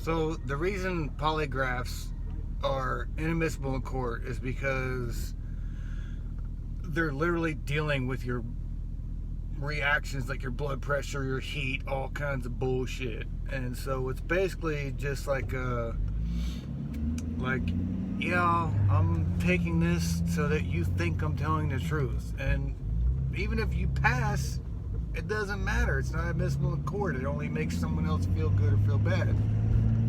So the reason polygraphs are inadmissible in court is because they're literally dealing with your reactions, like your blood pressure, your heat, all kinds of bullshit. And so it's basically just like yeah, I'm taking this so that you think I'm telling the truth. And even if you pass, it doesn't matter. It's not admissible in court. It only makes someone else feel good or feel bad.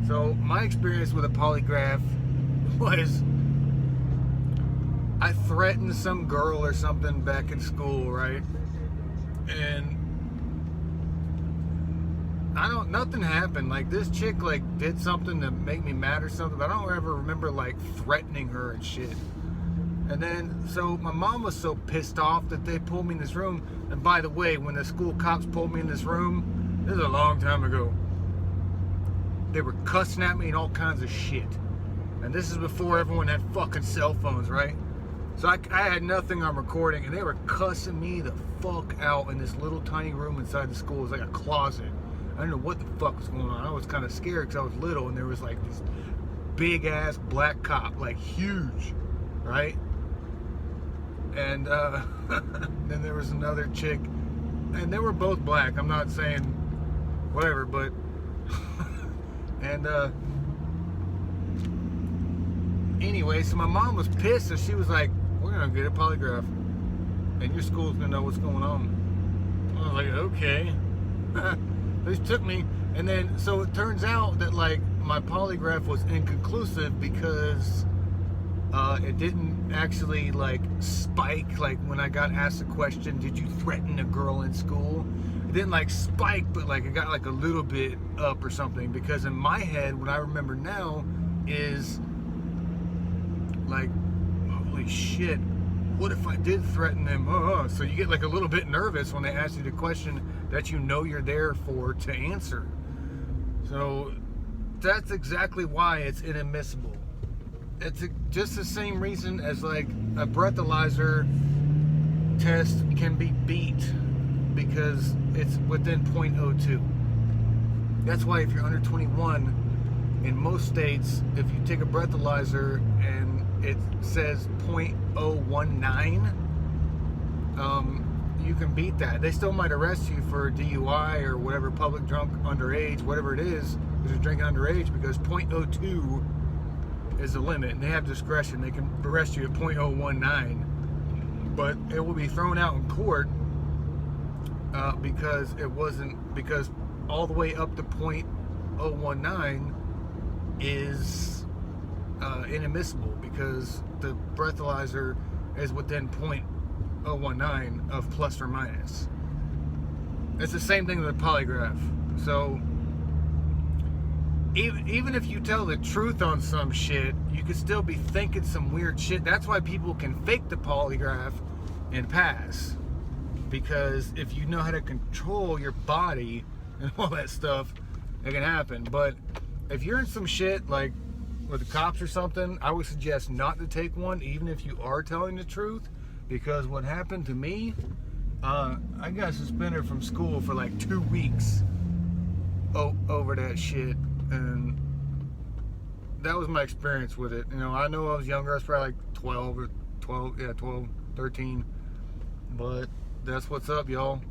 So my experience with a polygraph was I threatened some girl or something back in school, right? And nothing happened. Like, this chick like did something to make me mad or something, but I don't ever remember like threatening her and shit. And then, so my mom was so pissed off that they pulled me in this room. And by the way, when the school cops pulled me in this room, this is a long time ago, they were cussing at me and all kinds of shit. And this is before everyone had fucking cell phones, right? So I had nothing on recording, and they were cussing me the fuck out in this little tiny room inside the school. It was like a closet. I didn't know what the fuck was going on. I was kind of scared because I was little, and there was like this big ass black cop, like huge, right? And then there was another chick, and they were both black. I'm not saying whatever, but and anyway, so my mom was pissed, so she was like, "We're gonna get a polygraph, and your school's gonna know what's going on." I was like, "Okay." They took me, and then so it turns out that like my polygraph was inconclusive because it didn't actually like spike. Like when I got asked a question, "Did you threaten a girl in school?" It didn't like spike, but like it got like a little bit up or something. Because in my head, what I remember now is like, holy shit, what if I did threaten them? So you get like a little bit nervous when they ask you the question that you know you're there for to answer. So that's exactly why it's inadmissible. It's just the same reason as like a breathalyzer test can be beat because it's within 0.02. That's why if you're under 21, in most states, if you take a breathalyzer and it says 0.019, you can beat that. They still might arrest you for DUI or whatever, public drunk underage, whatever it is, because you're drinking underage, because 0.02 is the limit, and they have discretion. They can arrest you at 0.019, but it will be thrown out in court because it wasn't, because all the way up to 0.019 is inadmissible because the breathalyzer is within 0.019 of plus or minus. It's the same thing with a polygraph. So even if you tell the truth on some shit, you could still be thinking some weird shit. That's why people can fake the polygraph and pass, because if you know how to control your body and all that stuff, it can happen. But if you're in some shit like with the cops or something, I would suggest not to take one, even if you are telling the truth. Because what happened to me, I got suspended from school for like 2 weeks over that shit, and that was my experience with it. You know, I know I was younger. I was probably like 12, 13, but that's what's up, y'all.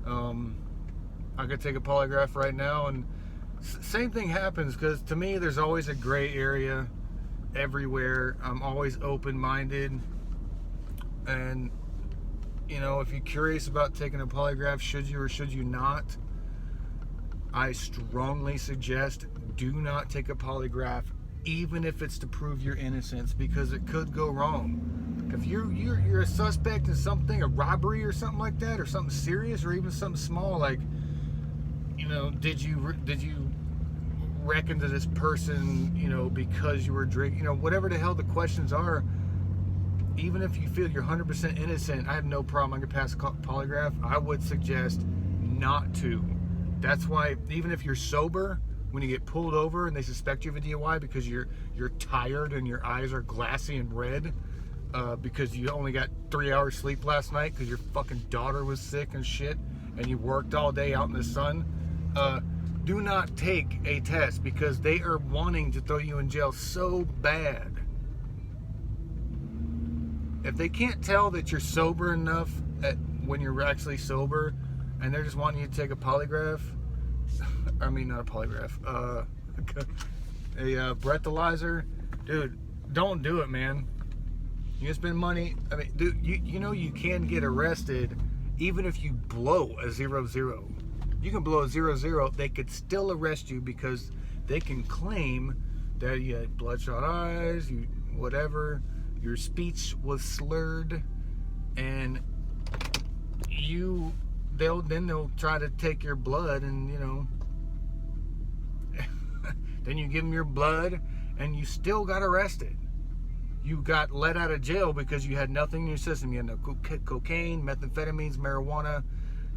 I could take a polygraph right now, and same thing happens, because to me there's always a gray area everywhere. I'm always open-minded, and you know, if you're curious about taking a polygraph, should you or should you not, I strongly suggest do not take a polygraph, even if it's to prove your innocence, because it could go wrong. If you're a suspect in something, a robbery or something like that, or something serious, or even something small, like, you know, did you reckon to this person, you know, because you were drinking, you know, whatever the hell the questions are, even if you feel you're 100% innocent, I have no problem, I can pass a polygraph. I would suggest not to. That's why, even if you're sober, when you get pulled over and they suspect you of a DUI because you're tired and your eyes are glassy and red, because you only got 3 hours sleep last night because your fucking daughter was sick and shit, and you worked all day out in the sun, do not take a test because they are wanting to throw you in jail so bad. If they can't tell that you're sober enough when you're actually sober, and they're just wanting you to take a polygraph, I mean, not a polygraph, a breathalyzer, dude, don't do it, man. You can spend money. I mean, dude, you know you can get arrested even if you blow a 00. You can blow a 00, they could still arrest you because they can claim that you had bloodshot eyes, you whatever, your speech was slurred, and they'll try to take your blood, and you know, then you give them your blood and you still got arrested. You got let out of jail because you had nothing in your system. You had no cocaine, methamphetamines, marijuana,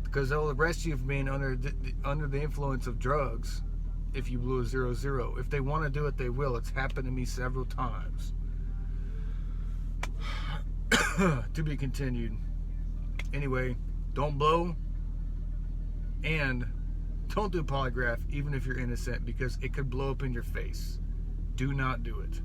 because they'll arrest you for being under the influence of drugs if you blew a 00. If they want to do it, they will. It's happened to me several times. To be continued. Anyway, don't blow, and don't do polygraph even if you're innocent, because it could blow up in your face. Do not do it.